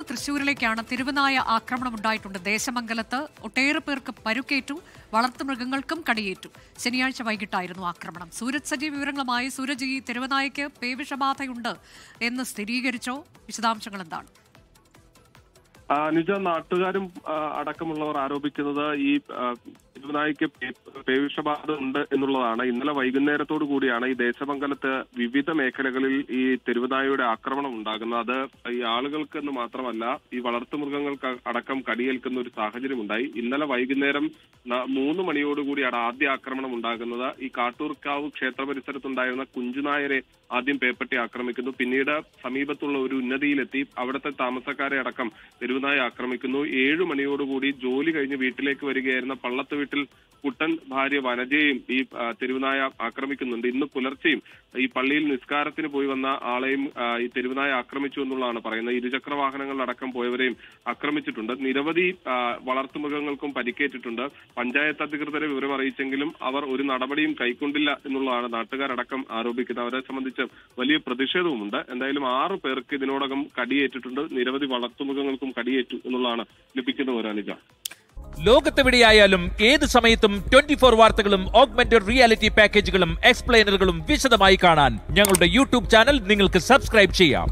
തൃശ്ശൂരിലേക്കാണ്. തിരുവനായ ആക്രമണം ഉണ്ടായിട്ടുണ്ട്. ദേശമംഗലത്ത് ഒട്ടേറെ പേർക്ക് പരുക്കേറ്റു, വളർത്തുമൃഗങ്ങൾക്കും കടിയേറ്റു. ശനിയാഴ്ച വൈകിട്ടായിരുന്നു ആക്രമണം. സൂരജ് സജീവ് വിവരങ്ങളുമായി. സൂരജ്, ഈ തിരുവനായക്ക് പേവിഷബാധയുണ്ട് എന്ന് സ്ഥിരീകരിച്ചോ? വിശദാംശങ്ങൾ എന്താണ്? നിജ, നാട്ടുകാരും അടക്കമുള്ളവർ ആരോപിക്കുന്നത് ഈ തിരുവനായ്ക്ക് പേവിഷബാധ ഉണ്ട് എന്നുള്ളതാണ്. ഇന്നലെ വൈകുന്നേരത്തോടു കൂടിയാണ് ഈ ദേശമംഗലത്ത് വിവിധ മേഖലകളിൽ ഈ തിരുവനായയുടെ ആക്രമണം ഉണ്ടാകുന്നത്. അത് ഈ ആളുകൾക്ക് എന്ന് മാത്രമല്ല, ഈ വളർത്തുമൃഗങ്ങൾക്ക് അടക്കം കടിയേൽക്കുന്ന ഒരു സാഹചര്യം ഉണ്ടായി. ഇന്നലെ വൈകുന്നേരം 3 മണിയോടുകൂടിയാണ് ആദ്യ ആക്രമണം ഉണ്ടാകുന്നത്. ഈ കാട്ടൂർക്കാവ് ക്ഷേത്ര പരിസരത്തുണ്ടായിരുന്ന കുഞ്ചുനായരെ ആദ്യം പേപ്പട്ടി ആക്രമിക്കുന്നു. പിന്നീട് സമീപത്തുള്ള ഒരു ഉന്നതിയിലെത്തി അവിടുത്തെ താമസക്കാരെ അടക്കം തിരുവനായ ആക്രമിക്കുന്നു. 7 മണിയോടുകൂടി ജോലി കഴിഞ്ഞ് വീട്ടിലേക്ക് വരികയായിരുന്ന പള്ളത്ത് വീട്ടിൽ കുട്ടൻ ഭാര്യ വനജയെയും ഈ തിരുവനായ ആക്രമിക്കുന്നുണ്ട്. ഇന്ന് പുലർച്ചെയും ഈ പള്ളിയിൽ നിസ്കാരത്തിന് പോയി വന്ന ആളെയും ഈ തിരുവനായ ആക്രമിച്ചു എന്നുള്ളതാണ് പറയുന്നത്. ഇരുചക്ര വാഹനങ്ങളിലടക്കം പോയവരെയും ആക്രമിച്ചിട്ടുണ്ട്. നിരവധി വളർത്തുമൃഗങ്ങൾക്കും പരിക്കേറ്റിട്ടുണ്ട്. പഞ്ചായത്ത് അധികൃതരെ വിവരം അറിയിച്ചെങ്കിലും അവർ ഒരു നടപടിയും കൈക്കൊണ്ടില്ല എന്നുള്ളതാണ് നാട്ടുകാരടക്കം ആരോപിക്കുന്നത്. അവരെ സംബന്ധിച്ച് വലിയ പ്രതിഷേധവുമുണ്ട്. എന്തായാലും 6 പേർക്ക് ഇതിനോടകം കടിയേറ്റിട്ടുണ്ട്. നിരവധി വളർത്തുമൃഗങ്ങൾക്കും കടിയേറ്റു എന്നുള്ളതാണ് ലഭിക്കുന്ന വിവരാനിക. ലോകത്തെവിടെയായാലും ഏത് സമയത്തും 24 വാർത്തകളും ഓഗ്മെന്റഡ് റിയാലിറ്റി പാക്കേജുകളും എക്സ്പ്ലെയിനറുകളും വിശദമായി കാണാൻ ഞങ്ങളുടെ യൂട്യൂബ് ചാനൽ നിങ്ങൾക്ക് സബ്സ്ക്രൈബ് ചെയ്യാം.